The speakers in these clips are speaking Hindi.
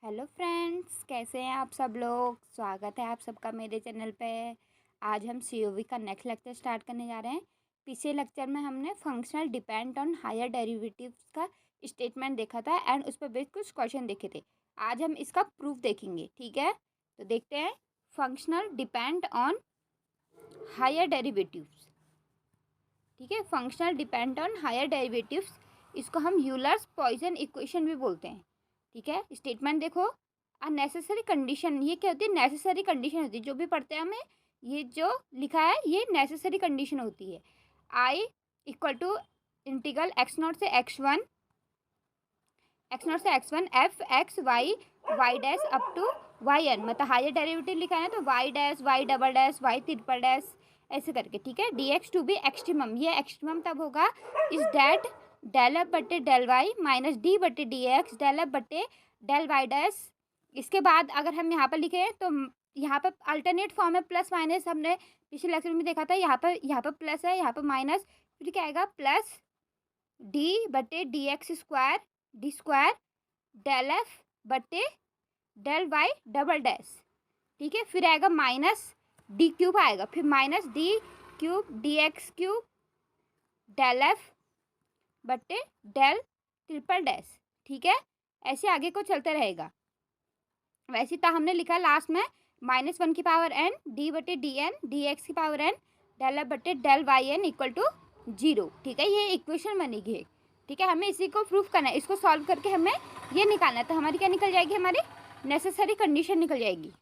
हेलो फ्रेंड्स, कैसे हैं आप सब लोग। स्वागत है आप सबका मेरे चैनल पे। आज हम सीओवी का नेक्स्ट लेक्चर स्टार्ट करने जा रहे हैं। पिछले लेक्चर में हमने functional depend on higher derivatives का स्टेटमेंट देखा था एंड उस पर बेस्ड कुछ क्वेश्चन देखे थे। आज हम इसका प्रूफ देखेंगे, ठीक है। तो देखते हैं functional depend on higher derivatives, ठीक है। Functional depend on higher derivatives, इसको हम यूलर्स पॉइसन इक्वेशन भी बोलते हैं, ठीक है। स्टेटमेंट देखो, अ नेसेसरी कंडीशन, ये क्या होती है, नेसेसरी कंडीशन होती है। जो भी पढ़ते हैं हमें ये जो लिखा है ये नेसेसरी कंडीशन होती है। I equal to integral X not से x1 F x Y Y dash up to Y N, मतलब हायर डेरिवेटिव लिखा है तो Y dash Y double dash Y triple dash ऐसे करके, ठीक है। D X to be extremum, ये एक्सट्रीमम तब होगा इज डैट डेल एफ बटे डेल वाई माइनस डी बटे डी एक्स डेल एफ बटे डेल वाई डैश। इसके बाद अगर हम यहाँ पर लिखे तो यहाँ पर अल्टरनेट फॉर्म है प्लस माइनस, हमने पिछले लेक्चर में देखा था। यहाँ पर प्लस है, यहाँ पर माइनस, फिर क्या आएगा प्लस डी बटे D x square d square del F बटे डेल वाई डबल डैश, ठीक है। फिर आएगा माइनस डी क्यूब आएगा, फिर minus d cube d x cube del F बटे डेल ट्रिपल डैश, ठीक है। ऐसे आगे को चलते रहेगा। वैसे तो हमने लिखा लास्ट में -1 की पावर n डी बटे डी एन डी एक्स की पावर n डेल एफ बटे del Y n equal to 0, ठीक है। ये इक्वेशन बनेगी है, ठीक है। हमें इसी को प्रूफ करना है, इसको सॉल्व करके हमें ये निकालना है। तो हमारी क्या निकल जाएगी, हमारी नेसेसरी कंडीशन निकल जाएगी,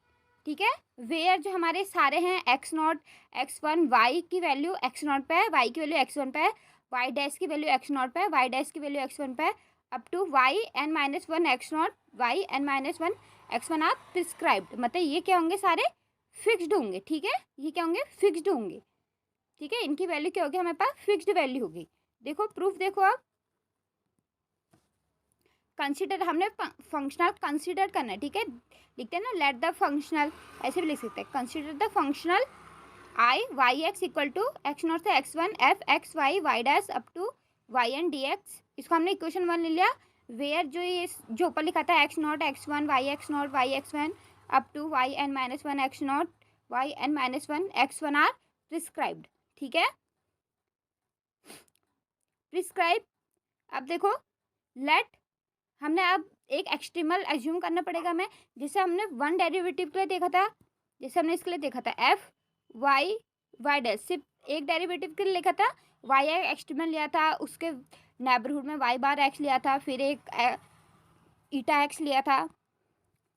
ठीक है। वेयर जो हमारे सारे हैं एक्स नॉट x1 y की वैल्यू x0 पे है, y की वैल्यू x1 पे है, y डैश की वैल्यू x0 पे है, y डैश की वैल्यू x1 पे है, up to y n minus 1 x0 y n minus 1 x1 आप प्रिस्क्राइब्ड, मतलब ये क्या होंगे, सारे फिक्स्ड होंगे, ठीक है। ये क्या होंगे, फिक्स्ड होंगे, ठीक है। इनकी वैल्यू क्या होगी, हमारे पास फिक्स्ड वैल्यू होगी। देखो प्रूफ देखो आप, कंसिडर, हमने फंक्शनल कंसिडर करना है, ठीक है। लिखते हैं ना लेट द फंक्शनल, ऐसे भी लिख सकते हैं, consider the functional I y x equal to x not से x1 F x Y Y dash up to Y N D x. इसको हमने इक्वेशन 1 ले लिया। वेयर जो ये जो ऊपर लिखा था x not x1 y x not y x one up to Y n minus 1 x not y n minus 1 x1 are prescribed, ठीक है। प्रिस्क्राइब, अब देखो लेट, हमने अब एक एक्सट्रीमल एज्यूम करना पड़ेगा हमें, जैसे हमने वन डेरिवेटिव के लिए देखा था, जैसे हमने इसके लिए देखा था एफ वाई वाई डैश, सिर्फ एक डेरिवेटिव के लिए लिखा था, वाई एक्सट्रीमल लिया था, उसके नेबरहुड में वाई बार एक्स लिया था, फिर एक ईटा एक्स लिया था,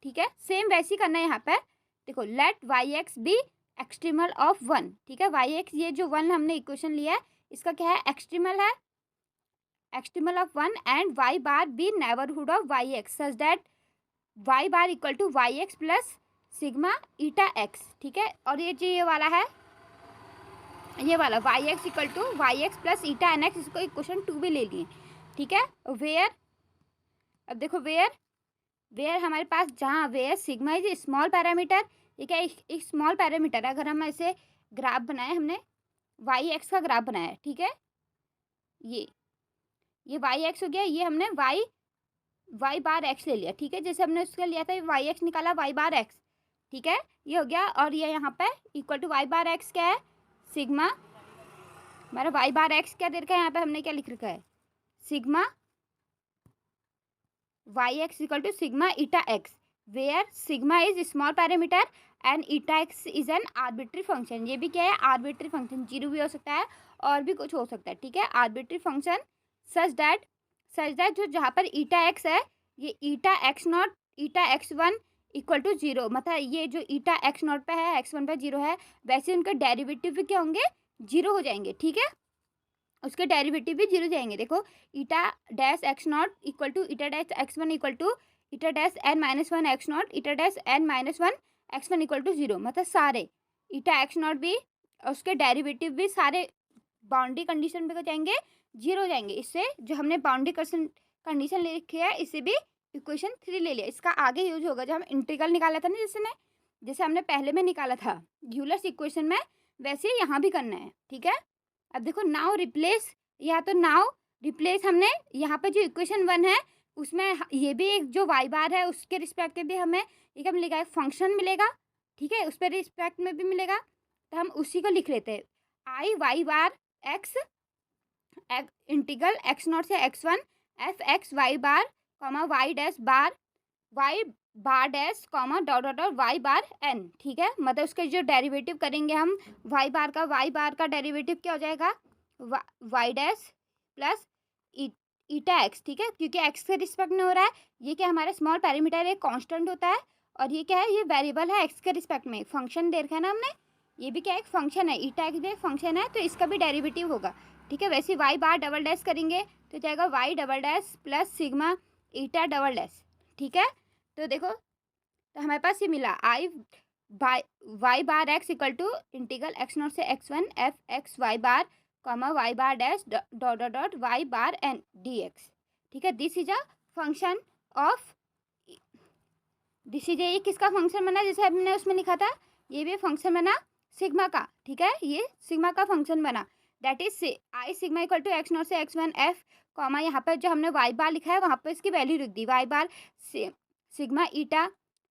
ठीक है। सेम वैसे ही करना है यहाँ पे। देखो let Y X be extremal of 1, ठीक है। वाई एक्स, ये जो 1 हमने इक्वेशन लिया है इसका क्या है, एक्सट्रीमल है, extremal of 1 and Y bar be neighbourhood of Y X such that Y bar equal to Y x plus sigma eta x, ठीक है। और ये जो ये वाला है, ये वाला y x equal to Y x plus eta n x, इसको इक्वेशन 2 भी ले लिए, ठीक है। वेयर, अब देखो वेयर हमारे पास जहाँ where sigma is small parameter, ये क्या एक स्मॉल पैरामीटर है। अगर हम ऐसे ग्राफ बनाए, हमने वाई एक्स का ग्राफ बनाया है, ठीक है। ये वाई एक्स हो गया, ये हमने वाई बार एक्स ले लिया, ठीक है। जैसे हमने उसका लिया था वाई एक्स निकाला वाई बार एक्स, ठीक है, ये हो गया। और ये यहाँ पे equal to Y bar x क्या है, सिग्मा, हमारा वाई बार एक्स क्या दे रखा है, यहाँ पे हमने क्या लिख रखा है, sigma y x equal to sigma eta x, where sigma is small parameter and eta x is an arbitrary function. ये भी क्या है, आर्बिट्री फंक्शन, जीरो भी हो सकता है और भी कुछ हो सकता है, ठीक है। आर्बिट्री फंक्शन सच दैट जो जहाँ पर ईटा एक्स है, ये eta x not eta x1 equal to 0, मतलब ये जो ईटा एक्स नॉट पे है x1 पे 0 है, वैसे उनके डेरिवेटिव भी क्या होंगे, 0 हो जाएंगे, ठीक है। उसके डेरिवेटिव भी 0 जाएंगे। देखो eta dash X not equal to eta dash x1 equal to eta dash n minus 1 x not eta dash n minus 1 x1 equal to 0, मतलब सारे ईटा एक्स नॉट भी उसके डेरिवेटिव भी सारे बाउंड्री कंडीशन पे जाएंगे, 0 हो जाएंगे। इससे जो हमने बाउंड्री कंडीशन ले रखी है, इससे भी इक्वेशन 3 ले लिया। इसका आगे यूज होगा जब हम इंटीग्रल निकाला था ना, जैसे हमने पहले में निकाला था यूलर्स इक्वेशन में, वैसे यहाँ भी करना है, ठीक है। अब देखो नाउ रिप्लेस, या तो नाउ रिप्लेस, हमने यहाँ पे जो इक्वेशन 1 है उसमें ये भी एक जो वाई बार है उसके रिस्पेक्ट में भी हमें ये क्या मिलेगा, एक फंक्शन मिलेगा, ठीक है, उस पर रिस्पेक्ट में भी मिलेगा। तो हम उसी को लिख लेते हैं, I Y bar X integral X not से x1 F x Y bar comma Y dash bar Y bar dash comma dot dot dot Y bar N, ठीक है। मतलब उसके जो डेरिवेटिव करेंगे हम वाई बार का डेरिवेटिव क्या हो जाएगा, y dash plus eta x, ठीक है, क्योंकि एक्स के रिस्पेक्ट में हो रहा है। ये क्या हमारा स्मॉल पैरामीटर एक कांस्टेंट होता है, और ये क्या है, ये वेरिएबल है एक्स के रिस्पेक्ट में, फंक्शन दे रखा है ना हमने, ये भी क्या एक फंक्शन है, ईटा एक्स भी एक फंक्शन है, तो इसका भी डेरिवेटिव होगा, ठीक है। वैसे वाई बार डबल डैश करेंगे तो जाएगा Y double dash plus sigma eta double dash, ठीक है। तो देखो, तो हमारे पास ये मिला I Y bar x equal to integral X not से x1 F x Y bar comma Y bar dash dot dot dot Y bar N D x, ठीक है। This is a function of, this is ये किसका फंक्शन बना, जैसे हमने उसमें लिखा था, ये भी फंक्शन बना सिग्मा का, ठीक है, ये सिग्मा का फंक्शन बना, that is I sigma equal to x not से x1 एफ कॉमा यहाँ पर जो हमने वाई बार लिखा है वहाँ पर इसकी वैल्यू लिख दी, Y bar sigma eta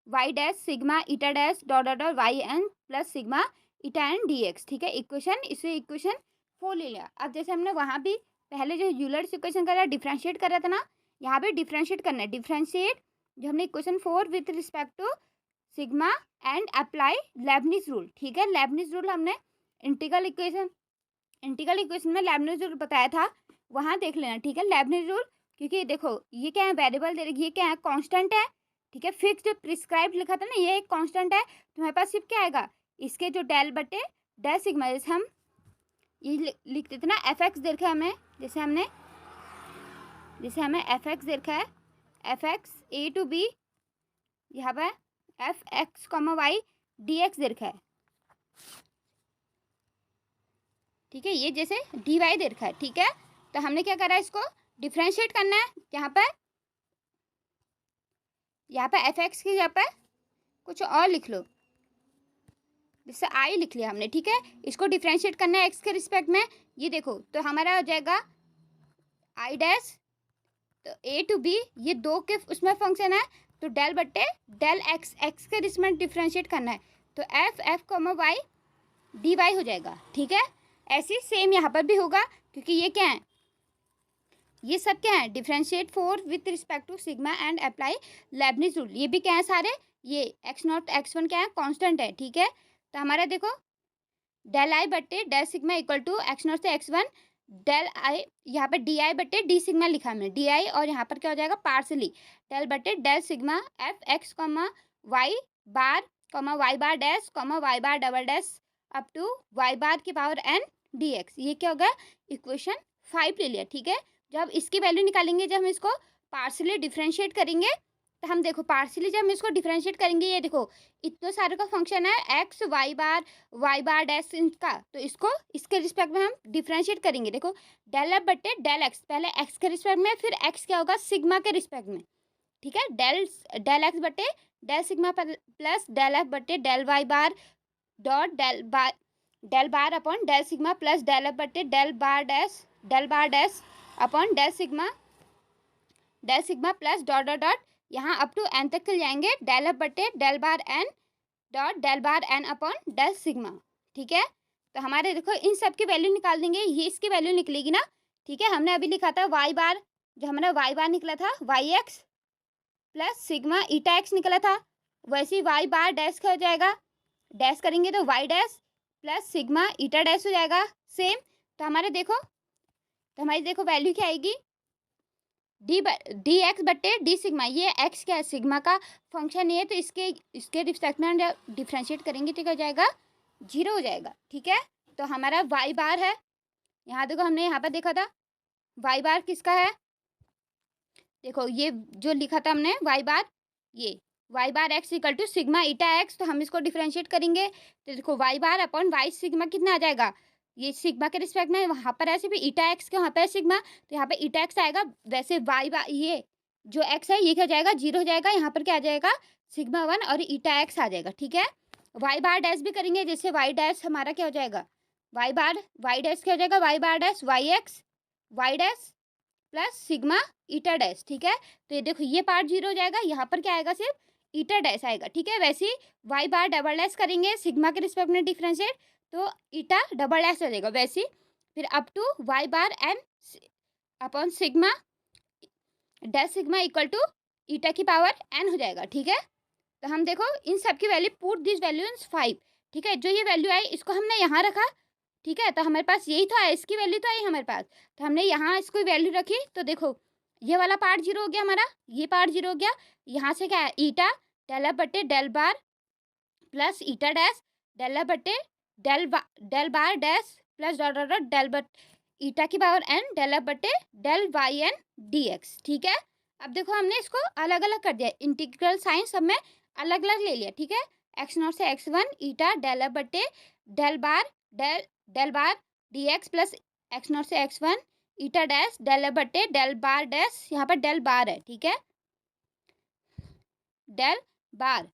Y dash sigma eta dash dot dot dot Y N plus sigma eta N D x, ठीक है। इक्वेशन, इसे इक्वेशन 4 ले लिया। अब जैसे हमने वहाँ भी पहले जो यूलर्स इक्वेशन करा डिफ्रेंशिएट करा था ना, यहाँ पे डिफ्रेंशिएट करना है, डिफ्रेंशिएट जो हमने equation 4 with respect to sigma and apply Leibniz rule, ठीक है। लेबनिज रूल हमने इंटीग्रल इक्वेशन में लेबनिज रूल बताया था, वहाँ देख लेना, ठीक है, लेबनिज रूल। क्योंकि देखो ये क्या है, वेरिएबल दे रही, ये क्या है, कांस्टेंट है, ठीक है, फिक्स्ड प्रिस्क्राइब लिखा था ना, ये एक कांस्टेंट है, तो हमारे पास सिर्फ क्या आएगा, इसके जो डेल बटे डेल सिग्मा, जैसे हम ये लिख देते ना, एफ एक्स दे रखा है हमें, जैसे हमें एफ एक्स दे रखा है, F X A to B, यहाँ पर F X comma Y D X दे रखा है, ठीक है, ये जैसे डी वाई दे रखा है, ठीक है। तो हमने क्या करा, इसको डिफ्रेंशिएट करना है, यहाँ पर एफ एक्स की जगह पर कुछ और लिख लो, जैसे आई लिख लिया हमने, ठीक है। इसको डिफ्रेंशिएट करना है एक्स के रिस्पेक्ट में, ये देखो, तो हमारा हो जाएगा आई डैश, तो ए टू बी, ये दो के उसमें फंक्शन है, तो डेल बट्टे डेल एक्स के रिस्पेक्ट में डिफ्रेंशिएट करना है, तो f comma Y d y हो जाएगा, ठीक है। ऐसे सेम यहाँ पर भी होगा, क्योंकि ये क्या है, ये सब क्या है, differentiate 4 with respect to sigma and apply Leibniz rule, ये भी क्या है सारे, ये एक्स नॉट x1 क्या है, कांस्टेंट है, ठीक है। तो हमारा देखो डेल आई बट्टे del sigma equal to x not से x1 डेल आई, यहाँ पर डी आई बट्टे डी सिग्मा लिखा हमने, डी आई, और यहाँ पर क्या हो जाएगा पार्सली डेल बट्टे del sigma F X comma Y bar dash comma Y bar double dash up to Y bar की पावर एन डी एक्स, ये क्या होगा, इक्वेशन 5 ले लिया, ठीक है। जब इसकी वैल्यू निकालेंगे, जब हम इसको पार्सली डिफ्रेंशिएट करेंगे, तो हम देखो पार्सली जब हम इसको डिफ्रेंशिएट करेंगे, ये देखो इतने सारे का फंक्शन है एक्स वाई बार डैश इनका, तो इसको इसके रिस्पेक्ट में हम डिफ्रेंशिएट करेंगे, देखो डेल एफ बट्टे डेल एक्स, पहले एक्स के रिस्पेक्ट में, फिर एक्स क्या होगा सिग्मा के रिस्पेक्ट में, ठीक है, डेल एक्स बट्टे del sigma plus del F बट्टे del Y bar dot del bar upon del sigma plus del F बट्टे del bar dash upon del sigma plus dot dot dot यहाँ अप टू एन तक चल जाएंगे, डेल एफ बट्टे del bar N dot del bar N upon del sigma, ठीक है। तो हमारे देखो इन सब की वैल्यू निकाल देंगे, ये इसकी वैल्यू निकलेगी ना, ठीक है। हमने अभी लिखा था वाई बार, जो हमारा वाई बार निकला था y x plus sigma eta x निकला था, वैसे ही वाई बार डैश का हो जाएगा, डैश करेंगे तो Y dash plus sigma eta dash हो जाएगा सेम। तो हमारे देखो वैल्यू क्या आएगी, डी एक्स बट्टे डी सिग्मा, ये एक्स क्या है सिग्मा का फंक्शन है, तो इसके रिस्पेक्ट में हम डिफ्रेंशिएट करेंगे तो क्या हो जाएगा, 0 हो जाएगा, ठीक है। तो हमारा वाई बार है, यहाँ देखो हमने यहाँ पर देखा था वाई बार किसका है, देखो ये जो लिखा था हमने वाई बार, ये y bar x equal to sigma eta x, तो हम इसको डिफ्रेंशिएट करेंगे, तो देखो y bar upon y sigma कितना आ जाएगा, ये सिग्मा के रिस्पेक्ट में, वहाँ पर ऐसे भी ईटा एक्स के वहाँ पर सिग्मा, तो यहाँ पे ईटा एक्स आएगा, वैसे वाई बार ये जो एक्स है ये क्या हो जाएगा 0 हो जाएगा, यहाँ पर क्या आ जाएगा सिग्मा 1 और ईटा एक्स आ जाएगा, ठीक है। वाई बार डैश भी करेंगे, जैसे वाई डैश हमारा क्या हो जाएगा, वाई डैश क्या हो जाएगा, Y bar dash Y X Y dash plus sigma eta dash, ठीक है। तो ये देखो ये पार्ट जीरो हो जाएगा, यहाँ पर क्या आएगा, सिर्फ ईटा डैश आएगा, ठीक है। वैसे ही वाई बार डबल डैश करेंगे सिग्मा के रिस्पेक्ट में डिफ्रेंशिएट, तो ईटा डबल डैश हो जाएगा। वैसे ही फिर up to Y bar N upon sigma dash sigma equal to eta की पावर एन हो जाएगा, ठीक है। तो हम देखो इन सब की value, put this value in 5, ठीक है। जो ये वैल्यू आई इसको हमने यहाँ रखा, ठीक है। तो हमारे पास यही तो आया, इसकी वैल्यू तो आई हमारे पास, तो हमने यहाँ इसको वैल्यू रखी। तो देखो ये वाला पार्ट जीरो हो गया हमारा, ये पार्ट जीरो हो गया। यहाँ से क्या है, ईटा डेल बटे del bar plus eta dash del बटे del bar dash plus dot dot dot del बट ईटा की पावर एन डेल बटे del Y N D x, ठीक है। अब देखो हमने इसको अलग अलग कर दिया, इंटीग्रल साइन सब में अलग अलग ले लिया, ठीक है। एक्स नॉट से एक्स वन ईटा डेल बटे del bar d x plus x not से x one eta dash del बटे डेल बार डैश, यहाँ पर डेल बार है, ठीक है, डेल बार,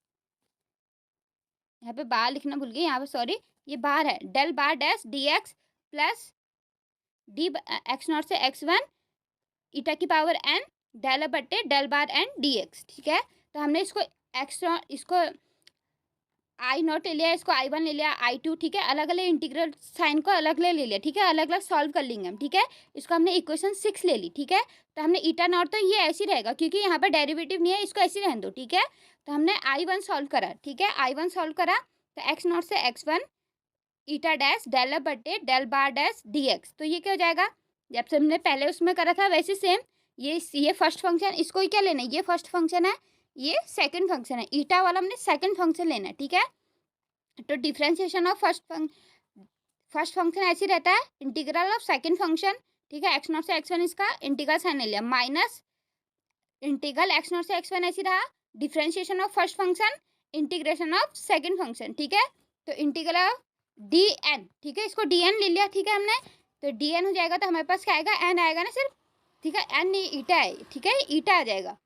यहाँ पे बार लिखना भूल गई, यहाँ पे सॉरी, ये बार है, del bar dash d x plus d x not से एक्स वन ईटा की पावर एन डेल बट्टे del bar N D x, ठीक है। तो हमने इसको एक्स इसको आई नॉट ले लिया, इसको आई वन ले लिया, आई टू, ठीक है। अलग अलग इंटीग्रल साइन को अलग अलग ले लिया, ठीक है, अलग अलग सॉल्व कर लेंगे हम, ठीक है। इसको हमने इक्वेशन 6 ले ली, ठीक है। तो हमने ईटा नॉट, तो ये ऐसे ही रहेगा क्योंकि यहाँ पर डेरिवेटिव नहीं है, इसको ऐसे ही रहने दो, ठीक है। तो हमने आई वन सॉल्व करा, ठीक है, आई वन सॉल्व करा। तो एक्स नॉट से x one eta dash del बट्टे del bar dash d x, तो ये क्या हो जाएगा, जब से हमने पहले उसमें करा था वैसे सेम, ये फर्स्ट फंक्शन, इसको ही क्या लेना है, ये फर्स्ट फंक्शन है, ये सेकंड फंक्शन है, ईटा वाला हमने सेकंड फंक्शन लेना है, ठीक है। तो डिफरेंशिएशन ऑफ फर्स्ट फंक्शन ऐसे रहता है, इंटीग्रल ऑफ सेकंड फंक्शन, ठीक है। एक्स नॉट से एक्स वन इसका इंटीग्रल साइन ले लिया, माइनस इंटीग्रल एक्स नॉट से एक्स वन ऐसे रहा, differentiation of first function integration of second function, ठीक है। तो इंटीग्रल ऑफ डी एन, ठीक है, इसको डी एन ले लिया, ठीक है हमने। तो डी एन हो जाएगा, तो हमारे पास क्या आएगा, एन आएगा ना सिर्फ, ठीक है, एन नहीं ईटा है, ठीक है, ईटा आ जाएगा,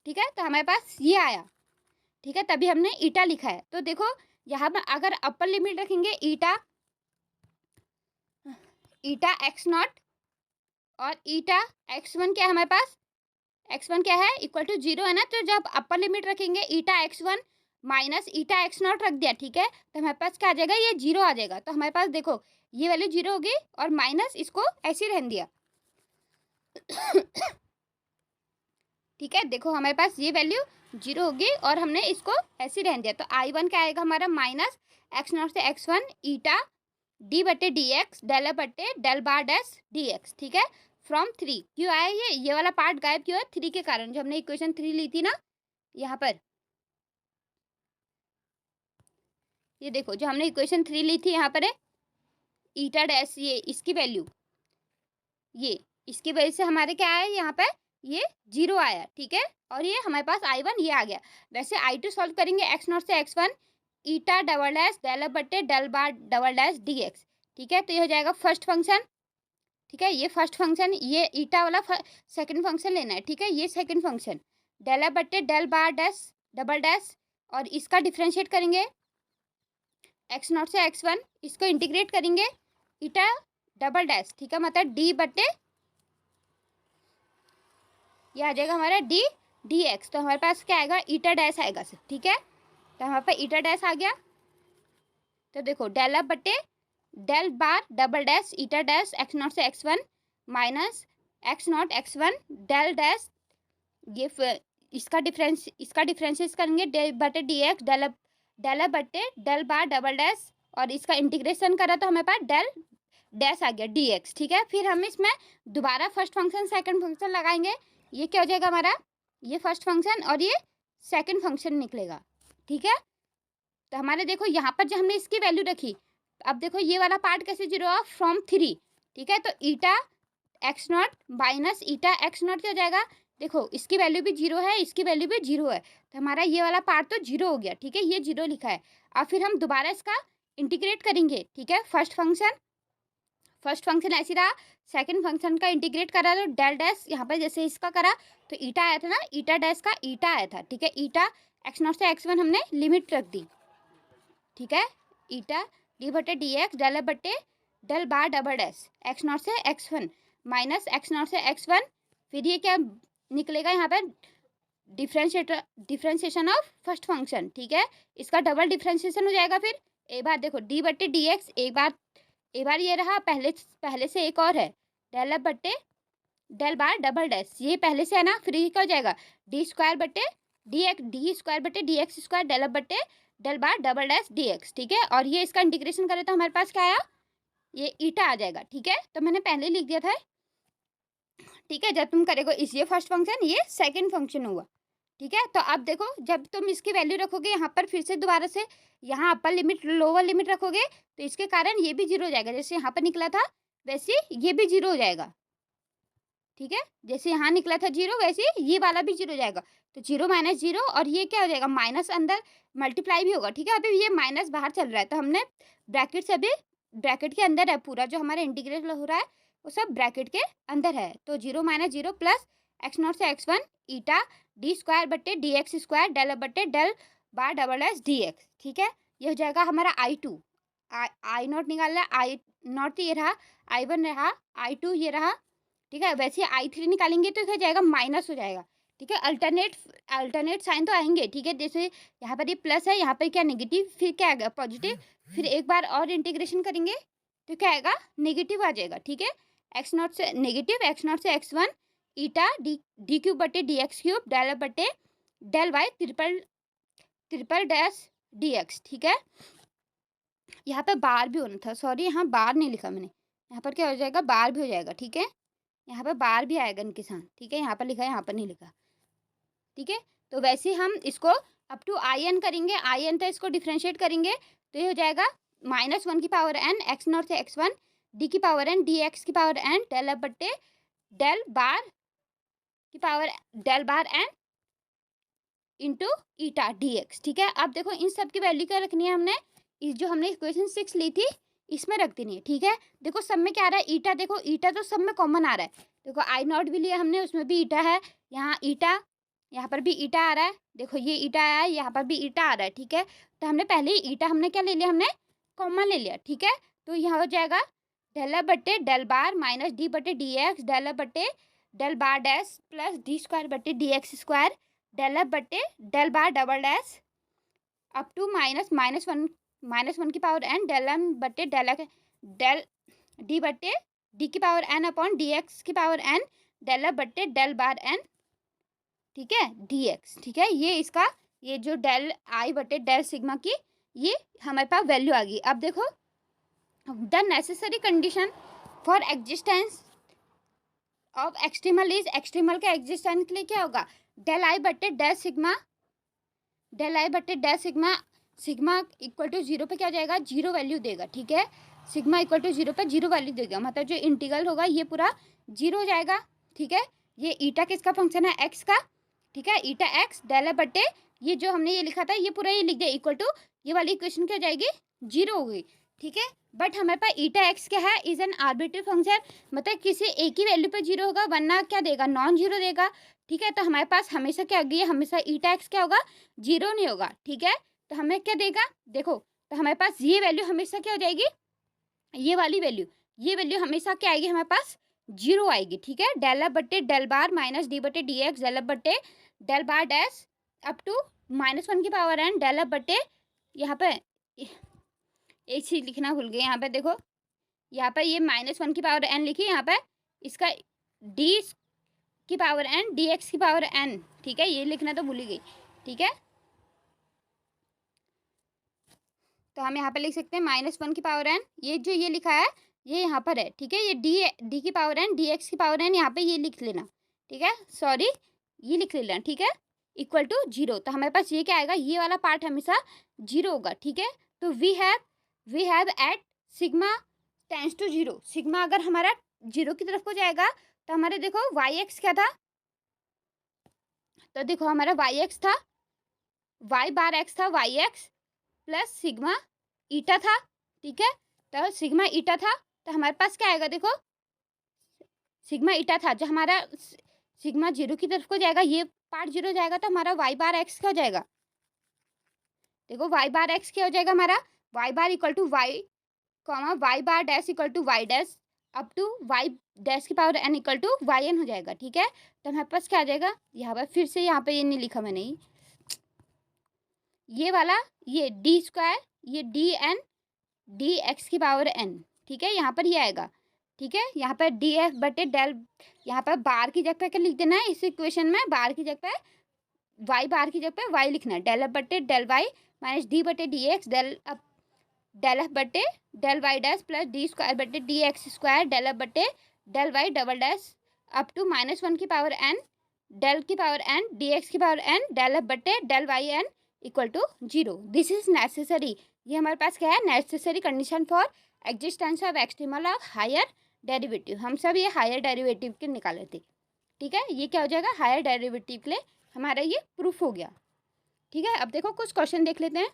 ठीक है। तो हमारे पास ये आया, ठीक है, तभी हमने ईटा लिखा है। तो देखो यहाँ पर अगर अपर लिमिट रखेंगे ईटा एक्स नॉट और ईटा एक्स वन, क्या है हमारे पास, एक्स वन क्या है, इक्वल टू जीरो है ना। तो जब अपर लिमिट रखेंगे ईटा x one minus eta x not रख दिया, ठीक है, तो हमारे पास क्या आ जाएगा, ये जीरो आ जाएगा। तो हमारे पास देखो ये वैल्यू जीरो होगी और माइनस इसको ऐसे ही रहने दिया, ठीक है। देखो हमारे पास ये वैल्यू जीरो होगी और हमने इसको ऐसे ही रहने दिया। तो आई वन क्या आएगा हमारा, माइनस एक्स नॉट से एक्स वन ईटा डी बटे डी एक्स डेल बटे del bar dash d x, ठीक है, फ्रॉम 3। क्यों आया ये वाला पार्ट गायब क्यों है, 3 के कारण, जो हमने इक्वेशन 3 ली थी ना, यहाँ पर ये देखो जो हमने इक्वेशन 3 ली थी यहाँ पर है ईटा डैश, ये इसकी वैल्यू, ये इसकी वजह से हमारे क्या आया यहाँ पे, ये जीरो आया, ठीक है। और ये हमारे पास आई वन ये आ गया। वैसे आई टू सॉल्व करेंगे एक्स नॉट से एक्स वन ईटा डबल डैश डेल बट्टे del bar double dash d x, ठीक है। तो ये हो जाएगा फर्स्ट फंक्शन, ठीक है, ये फर्स्ट फंक्शन, ये ईटा वाला सेकंड फंक्शन लेना है, ठीक है, ये सेकंड फंक्शन डेल बट्टे del bar dash double dash, और इसका डिफ्रेंशिएट करेंगे एक्स नॉट से एक्स वन, इसको इंटीग्रेट करेंगे ईटा डबल डैश, ठीक है, मतलब डी बट्टे ये आ जाएगा हमारा डी एक्स। तो हमारे पास क्या आएगा, ईटा डैश आएगा सर, ठीक है। तो हमारे पास ईटा डैश आ गया। तो देखो डेल बट्टे del bar double dash eta dash X not से x one minus X not X one del dash, ये इसका डिफरेंशिएट करेंगे डेल बटे डी एक्स डेल बटे डेल बार डबल डैश, और इसका इंटीग्रेशन करा तो हमारे पास डेल डैश आ गया डी एक्स, ठीक है। फिर हम इसमें दोबारा फर्स्ट फंक्शन सेकंड फंक्शन लगाएंगे, ये क्या हो जाएगा हमारा, ये फर्स्ट फंक्शन और ये सेकंड फंक्शन निकलेगा, ठीक है। तो हमारे देखो यहाँ पर जो हमने इसकी वैल्यू रखी, अब देखो ये वाला पार्ट कैसे जीरो हुआ, फ्रॉम 3, ठीक है। तो ईटा x not minus eta x not क्या हो जाएगा, देखो इसकी वैल्यू भी जीरो है, इसकी वैल्यू भी जीरो है, तो हमारा ये वाला पार्ट तो जीरो हो गया, ठीक है, ये जीरो लिखा है। अब फिर हम दोबारा इसका इंटीग्रेट करेंगे, ठीक है, फर्स्ट फंक्शन ऐसी रहा, सेकंड फंक्शन का इंटीग्रेट करा तो डेल डैश यहाँ पर जैसे इसका करा तो ईटा आया था ना, ईटा डैश का ईटा आया था, ठीक है। ईटा एक्स नॉट से एक्स वन हमने लिमिट रख दी, ठीक है, ईटा डी बटे डी एक्स डेल बटे del bar double dash X not से x one minus X not से एक्स वन फिर ये क्या निकलेगा यहाँ पे, डिफ्रेंशिएशन ऑफ फर्स्ट फंक्शन, ठीक है, इसका डबल डिफ्रेंशिएशन हो जाएगा। फिर एक बार देखो डी बट्टे डी एक्स, एक बार ये रहा, पहले से एक और है डेल एफ बट्टे डेल बार डबल डैश, ये पहले से है ना, फिर क्या हो जाएगा डी स्क्वायर बट्टे डी स्क्वायर बट्टे D x square del F बट्टे del bar double dash d x, ठीक है। और ये इसका इंटीग्रेशन करें तो हमारे पास क्या आया, ये ईटा आ जाएगा, ठीक है। तो मैंने पहले लिख दिया था, ठीक है, जब तुम करेगो इस ये फर्स्ट फंक्शन, ये सेकंड फंक्शन हुआ, ठीक है। तो अब देखो जब तुम इसकी वैल्यू रखोगे यहाँ पर, फिर से दोबारा से यहाँ अपर लिमिट लोअर लिमिट रखोगे तो इसके कारण ये भी जीरो हो जाएगा, जैसे यहाँ पर निकला था वैसे ये भी जीरो हो जाएगा, ठीक है। जैसे यहाँ निकला था जीरो वैसे ये वाला भी जीरो हो जाएगा। तो जीरो माइनस जीरो, और ये क्या हो जाएगा माइनस अंदर मल्टीप्लाई भी होगा, ठीक है। अभी ये माइनस बाहर चल रहा है तो हमने ब्रैकेट से अभी ब्रैकेट के अंदर है, पूरा जो हमारा इंटीग्रेट हो रहा है वो सब ब्रैकेट के अंदर है। तो zero minus zero plus x not से x one eta D square बट्टे डी एक्स स्क्वायर डेल बट्टे del bar double S D x, ठीक है। ये हो जाएगा हमारा I2, आई नॉट निकालना है, आई नॉट ये रहा, I1 रहा, I2 ये रहा, ठीक है। वैसे I3 निकालेंगे तो क्या जाएगा माइनस हो जाएगा, ठीक है। अल्टरनेट साइन तो आएंगे, ठीक है। जैसे यहाँ पर ये प्लस है, यहाँ पर क्या नेगेटिव, फिर क्या आएगा पॉजिटिव, फिर एक बार और इंटीग्रेशन करेंगे तो क्या आएगा नेगेटिव आ जाएगा, ठीक है। एक्स नॉट से नेगेटिव एक्स नॉट से x one eta d cube बटे डी एक्स क्यूब डेल बटे del y triple dash d x, ठीक है। यहाँ पे बार भी होना था, सॉरी यहाँ बार नहीं लिखा मैंने, यहाँ पर क्या हो जाएगा बार भी हो जाएगा, ठीक है। यहाँ पर बार भी आएगा इनके साथ, ठीक है। यहाँ पर लिखा है, यहाँ पर नहीं लिखा, ठीक है। तो वैसे हम इसको अप टू आई एन करेंगे, आई एन तक इसको डिफ्रेंशिएट करेंगे तो ये हो जाएगा -1 की पावर n एक्स नॉट से एक्स वन डी की पावर n डी एक्स की पावर n डेल एफ बट्टे डेल बार की power del bar n into eta D x, ठीक है। अब देखो इन सब की वैल्यू क्या रखनी है हमने, इस जो हमने इक्वेशन 6 ली थी इसमें रख देनी है, ठीक है। देखो सब में क्या आ रहा है ईटा, देखो ईटा तो सब में कॉमन आ रहा है, देखो आई नॉट भी लिया हमने उसमें भी ईटा है, यहाँ ईटा, यहाँ पर भी ईटा आ रहा है, देखो ये ईटा आया है, यहाँ पर भी ईटा आ रहा है, ठीक है। तो हमने पहले ही ईटा हमने क्या ले लिया, हमने कॉमन ले लिया, ठीक है। तो यहाँ हो जाएगा डेल एफ बट्टे डेल बार माइनस डी बट्टे डी एक्स डेल एफ बट्टे del bar dash plus D square बट्टे D x square del F बट्टे del bar double dash up to -1 की पावर n डेल एम बट्टे डेल डी बट्टे डी की power n upon D x की पावर n डेल एफ बट्टे डेल बार n, ठीक है, डी एक्स, ठीक है। ये इसका ये जो डेल आई बट्टे डेल सिग्मा की ये हमारे पास वैल्यू आ गई। अब देखो the necessary condition for existence of extremal is, extremal के एग्जिस्टेंस के लिए क्या होगा डेल आई बट्टे del sigma sigma equal to zero पे क्या हो जाएगा जीरो वैल्यू देगा, ठीक है। सिग्मा इक्वल टू जीरो पे जीरो वैल्यू देगा, मतलब जो इंटीग्रल होगा ये पूरा जीरो हो जाएगा, ठीक है। ये ईटा किसका फंक्शन है एक्स का, ठीक है, ईटा एक्स डेल बट्टे ये जो हमने ये लिखा था ये पूरा ये लिख दिया इक्वल टू ये वाली इक्वेशन क्या हो जाएगी जीरो हो गई, ठीक है। बट हमारे पास ईटा एक्स क्या है इज एन आर्बिट्री फंक्शन, मतलब किसी एक ही वैल्यू पे जीरो होगा वरना क्या देगा नॉन जीरो देगा, ठीक है। तो हमारे पास हमेशा क्या होगी हमेशा ईटा एक्स क्या होगा जीरो नहीं होगा, ठीक है। तो हमें क्या देगा देखो, तो हमारे पास ये वैल्यू हमेशा क्या हो जाएगी ये वाली वैल्यू, ये वैल्यू हमेशा क्या आएगी हमारे पास जीरो आएगी, ठीक है। डेल एफ बट्टे डेल बार माइनस डी बट्टे डी एक्स डेल एफ बट्टे del bar dash up to -1 की पावर n डेल एफ बट्टे यहाँ पे एक चीज़ लिखना भूल गई, यहाँ पे देखो यहाँ पर ये -1 की पावर n लिखी, यहाँ पे इसका d की पावर n dx की पावर n, ठीक है, ये लिखना तो भूल ही गई, ठीक है। तो हम यहाँ पे लिख सकते हैं -1 की पावर n, ये जो ये लिखा है ये यहाँ पर है, ठीक है। ये d की पावर n dx की पावर n यहाँ पे ये लिख लेना, ठीक है, सॉरी ये लिख लेना, ठीक है, इक्वल टू जीरो। तो हमारे पास ये क्या आएगा ये वाला पार्ट हमेशा जीरो होगा, ठीक है। तो we have at sigma tends to zero, sigma अगर हमारा जीरो की तरफ को जाएगा तो हमारे देखो वाई एक्स क्या था, तो देखो हमारा वाई एक्स था वाई बार एक्स था वाई एक्स प्लस सिग्मा ईटा था, ठीक है। तो सिग्मा ईटा था तो हमारे पास क्या आएगा देखो सिग्मा ईटा था, जो हमारा सिग्मा जीरो की तरफ को जाएगा ये पार्ट जीरो जाएगा तो हमारा वाई बार एक्स क्या हो जाएगा देखो वाई बार एक्स क्या हो जाएगा हमारा Y bar equal to Y comma Y bar dash equal to Y dash up to Y dash की power N equal to Y N हो जाएगा। ठीक है, तो हमारे पास क्या आ जाएगा, यहाँ पर फिर से यहाँ पे ये नहीं लिखा मैंने, ये वाला, ये डी स्क्वायर, ये डी एन डी एक्स की पावर एन। ठीक है, यहाँ पर ये आएगा। ठीक है, यहाँ पर डी एफ बटे डेल, यहाँ पर बार की जगह पे क्या लिख देना है इस इक्वेशन में, बार की जगह पे वाई, बार की जगह पे वाई लिखना है। डेल एफ बटे डेल वाई माइनस डी बटे डी एक्स डेल एफ बटे del Y dash plus D square बटे D x square del F बटे del y double dash up to -1 की पावर एन डेल की पावर एन डी एक्स की पावर एन डेल एफ बटे del Y n equal to 0। This is necessary, ये हमारे पास क्या है, necessary condition for existence of extremal of higher derivative. हम सब ये हायर डेरिवेटिव के निकाले थे। ठीक है, ये क्या हो जाएगा, हायर डेरिवेटिव के लिए हमारा ये प्रूफ हो गया। ठीक है, अब देखो कुछ क्वेश्चन देख लेते हैं।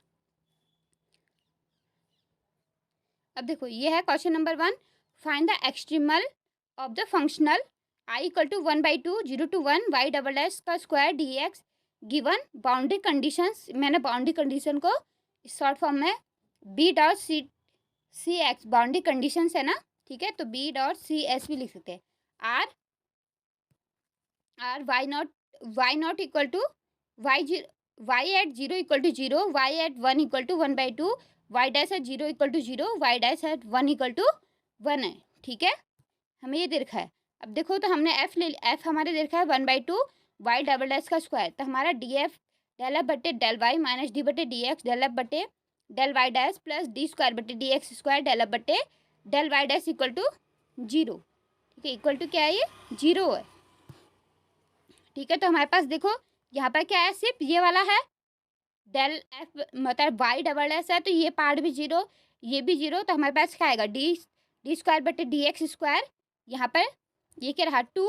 अब देखो ये है question number 1, find the extremal of the functional I equal to 1/2 0 to 1 y double s का square d x given boundary conditions. मैंने बाउंड्री कंडीशन को शॉर्ट फॉर्म में B dot C X boundary conditions है ना। ठीक है, तो बी डॉट सी एस भी लिख सकते हैं। Are y not equal to y at 0 equal to 0, y at 1 equal to 1/2, y dash at 0 equal to 0, y dash at 1 equal to 1 है। ठीक है, हमें ये दे रखा है। अब देखो तो हमने एफ हमारे दे रखा है 1/2 वाई डबल डैश का स्क्वायर, तो हमारा डी एफ डेल एफ बटे डेल वाई माइनस डी बटे डी एक्स डेल एफ बटे del Y dash plus D square बटे D x square del F बटे del Y dash equal to 0। ठीक है, इक्वल टू क्या है, ये 0 है। ठीक है, तो हमारे पास देखो यहाँ पर क्या है, सिर्फ ये वाला है डेल एफ मतलब वाई डबल एस है, तो ये पार्ट भी 0, ये भी 0, तो हमारे पास क्या आएगा, डी स्क्वायर बटे डी एक्स स्क्वायर। यहाँ पर ये क्या रहा 2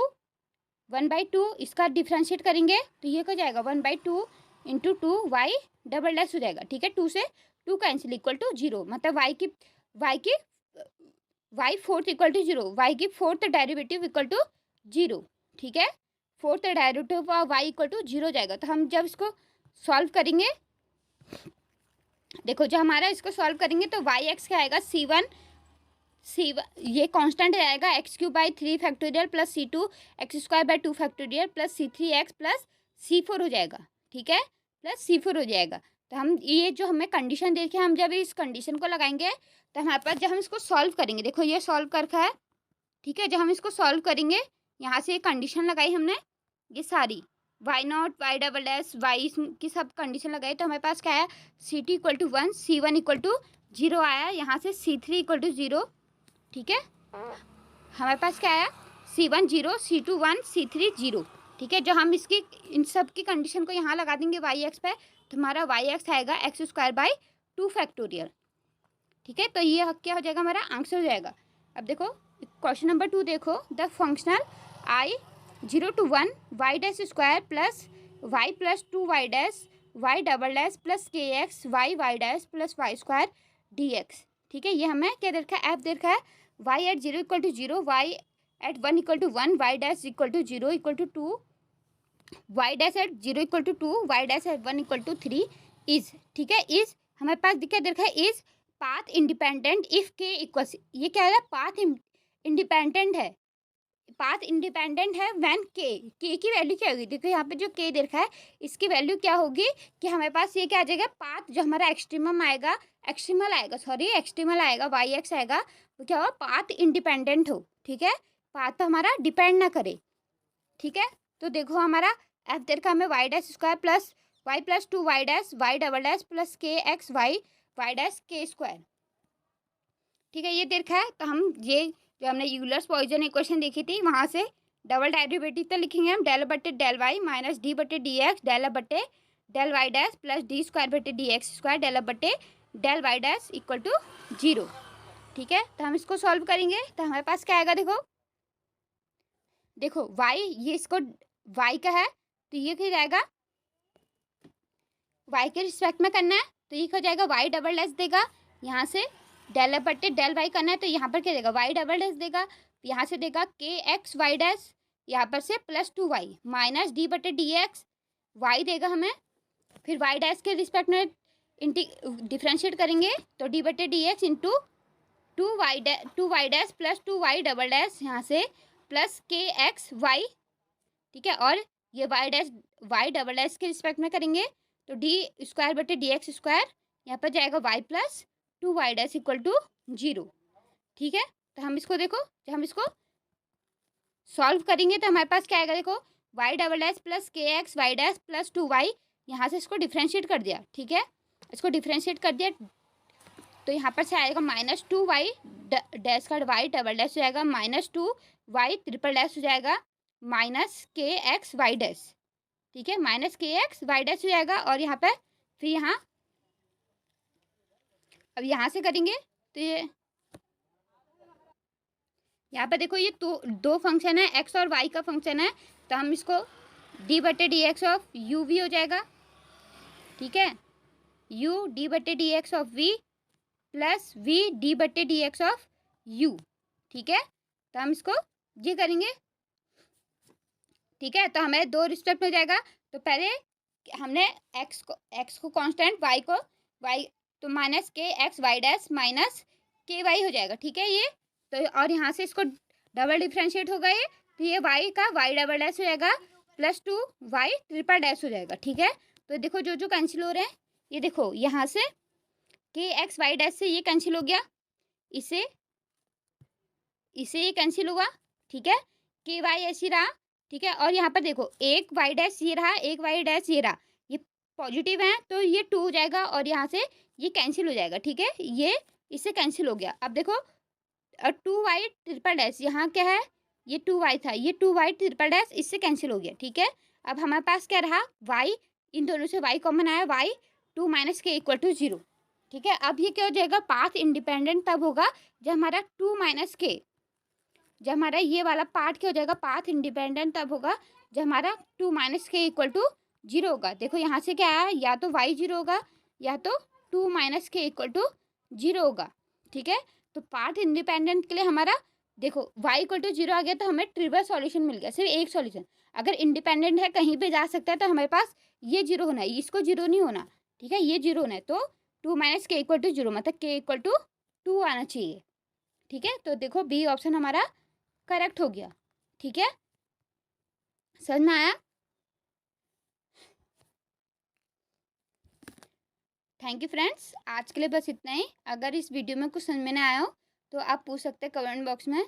1/2, इसका डिफ्रेंशिएट करेंगे तो ये क्या जाएगा 1/2 इंटू 2 वाई डबल डैश हो जाएगा। ठीक है, 2 से 2 कैंसिल इक्वल टू 0, मतलब y fourth equal to 0, y की फोर्थ डेरिवेटिव इक्वल टू 0। ठीक है, fourth derivative of y equal to 0 जाएगा। तो हम जब इसको सॉल्व करेंगे, देखो जो हमारा इसको सॉल्व करेंगे तो वाई एक्स क्या आएगा, C1 ये कांस्टेंट आएगा x³/3 factorial plus C2 x²/2 factorial plus C3x plus C4 हो जाएगा। ठीक है, प्लस C4 हो जाएगा। तो हम ये जो हमें कंडीशन देखे, हम जब इस कंडीशन को लगाएंगे तो हमारे पास जब हम इसको सॉल्व करेंगे, देखो ये सॉल्व कर रखा है। ठीक है, जब हम इसको सॉल्व करेंगे, यहाँ से कंडीशन लगाई हमने, ये सारी y not y double s y की सब कंडीशन लगाई, तो हमारे पास क्या है, C2 equal to 1, C1 equal to 0 आया, यहाँ से C3 इक्वल टू 0। ठीक है, हमारे पास क्या आया, C1 0, C2 1, C3 0। ठीक है, जो हम इसकी इन सब की कंडीशन को यहाँ लगा देंगे वाई एक्स पे, तो हमारा वाई एक्स आएगा x²/2 फैक्टोरियल। ठीक है, तो ये क्या हो जाएगा, हमारा आंसर हो जाएगा। अब देखो क्वेश्चन नंबर 2 देखो, the functional I 0 to 1 y dash square plus y plus 2 y dash Y double dash plus k x Y dash plus y square d x. ठीक है, ये हमें क्या दे रखा है, एफ दे रखा है y at 0 equal to 0, y at 1 equal to 1, y dash equal to 0 equal to 2, y dash at 0 equal to 2, y dash at 1 equal to 3 is. ठीक है, इज हमारे पास क्या दे रखा है, is path independent if k equal, ये क्या है, पाथ इंडिपेंडेंट है, पाथ इंडिपेंडेंट है व्हेन के की वैल्यू क्या होगी, देखो यहाँ पे जो के दे रखा है इसकी वैल्यू क्या होगी कि हमारे पास ये क्या आ जाएगा, पाथ जो हमारा एक्सट्रीमल आएगा वाई एक्स आएगा, वो क्या होगा, पाथ इंडिपेंडेंट हो। ठीक है, पाथ हमारा डिपेंड ना करे। ठीक है, तो देखो हमारा एफ दे रखा है हमें y dash square plus y plus 2 y dash Y double dash plus k x Y dash k square. ठीक है, ये दे रखा है, तो हम ये जो हमने यूलर्स पॉइजन इक्वेशन देखी थी, वहाँ से डबल डेरिवेटिव तो लिखेंगे हम, डेल बटे डेल वाई माइनस डी बटे डी एक्स डेल बटे del Y dash plus D square बटे डी एक्स स्क्वायर डेल बटे del Y dash equal to 0। ठीक है, तो हम इसको सॉल्व करेंगे तो हमारे पास क्या आएगा, देखो वाई, ये इसको वाई का है तो ये क्या जाएगा, वाई के रिस्पेक्ट में करना है तो ये क्या जाएगा, वाई डबल डैश देगा, यहाँ से डेल बटे डेल वाई करना है तो यहाँ पर क्या देगा, वाई डबल डैश देगा, यहाँ से देगा के एक्स वाई डैश, यहाँ पर से प्लस 2 वाई माइनस डी बटे डी एक्स वाई देगा हमें, फिर वाई डैश के रिस्पेक्ट में डिफ्रेंशिएट करेंगे तो डी बटे D x into two Y dash plus 2y double dash यहाँ से प्लस के एक्स वाई, ठीक है। और ये वाई डबल डैश के रिस्पेक्ट में करेंगे तो डी स्क्वायर बटे डी एक्स स्क्वायर, यहाँ पर जाएगा y plus 2y dash equal to 0, ठीक है। तो हम इसको देखो, जब हम इसको सॉल्व करेंगे तो हमारे पास क्या आएगा, देखो y double dash plus k x Y dash plus 2y, यहाँ से इसको डिफ्रेंशिएट कर दिया, ठीक है। इसको डिफ्रेंशिएट कर दिया तो यहाँ पर से आएगा -2y डैश का वाई डबल डैश हो जाएगा -2y ट्रिपल डैश हो जाएगा के एक्स वाई डैश, ठीक है। के एक्स वाई डैश हो जाएगा। और यहाँ पर फिर यहाँ अब यहाँ से करेंगे तो ये यहाँ पर देखो ये दो फंक्शन है, एक्स और वाई का फंक्शन है, तो हम इसको डी बटे D x of u v हो जाएगा, ठीक है। यू डी बटे D x of v plus v d बटे डी एक्स ऑफ यू, ठीक है। तो हम इसको ये करेंगे, ठीक है। तो हमें दो रिस्पेक्ट में हो जाएगा। तो पहले हमने एक्स को कांस्टेंट, वाई तो माइनस के एक्स वाई डैश माइनस के वाई हो जाएगा, ठीक है ये। तो और यहाँ से इसको डबल डिफ्रेंशिएट होगा ये, तो ये वाई का वाई डबल डैश हो जाएगा प्लस 2y ट्रिपल डैश हो जाएगा, ठीक है। तो देखो जो जो कैंसिल हो रहे हैं, ये देखो यहाँ से के एक्स वाई डैश से ये कैंसिल हो गया, इसे ये कैंसिल हुआ, ठीक है। के वाई ऐसी रहा, ठीक है। और यहाँ पर देखो एक वाई डैश ये रहा, एक वाई डैश ये रहा, ये पॉजिटिव है तो ये 2 हो जाएगा और यहाँ से ये कैंसिल हो जाएगा, ठीक है। ये इससे कैंसिल हो गया। अब देखो 2y ट्रिपल डैश, यहाँ क्या है, ये 2y था, ये 2y ट्रिपल डैश इससे कैंसिल हो गया, ठीक है। अब हमारे पास क्या रहा, y, इन दोनों से y कॉमन आया, y 2 माइनस के इक्वल टू 0, ठीक है। अब ये क्या हो जाएगा, पाथ इंडिपेंडेंट तब होगा जब हमारा 2 माइनस के, जब हमारा ये वाला पार्ट क्या हो जाएगा, पाथ इंडिपेंडेंट तब होगा जब हमारा 2 माइनस के इक्वल टू 0 होगा। देखो यहाँ से क्या आया, या तो y 0 होगा या तो 2 माइनस के इक्वल टू 0 होगा, ठीक है। तो पार्ट इंडिपेंडेंट के लिए हमारा देखो y इक्वल टू 0 आ गया तो हमें ट्रिपल सॉल्यूशन मिल गया, सिर्फ एक सॉल्यूशन। अगर इंडिपेंडेंट है कहीं पे जा सकता है तो हमारे पास ये 0 होना है, इसको 0 नहीं होना, ठीक है। ये 0 होना है तो 2 माइनस के इक्वल टू 0 मतलब के इक्वल टू 2 आना चाहिए, ठीक है। तो देखो बी ऑप्शन हमारा करेक्ट हो गया, ठीक है। समझ में आया? थैंक यू फ्रेंड्स, आज के लिए बस इतना ही। अगर इस वीडियो में कुछ समझ में ना आया हो तो आप पूछ सकते हैं कमेंट बॉक्स में।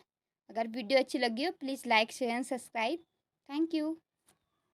अगर वीडियो अच्छी लगी हो please like share and subscribe. Thank you.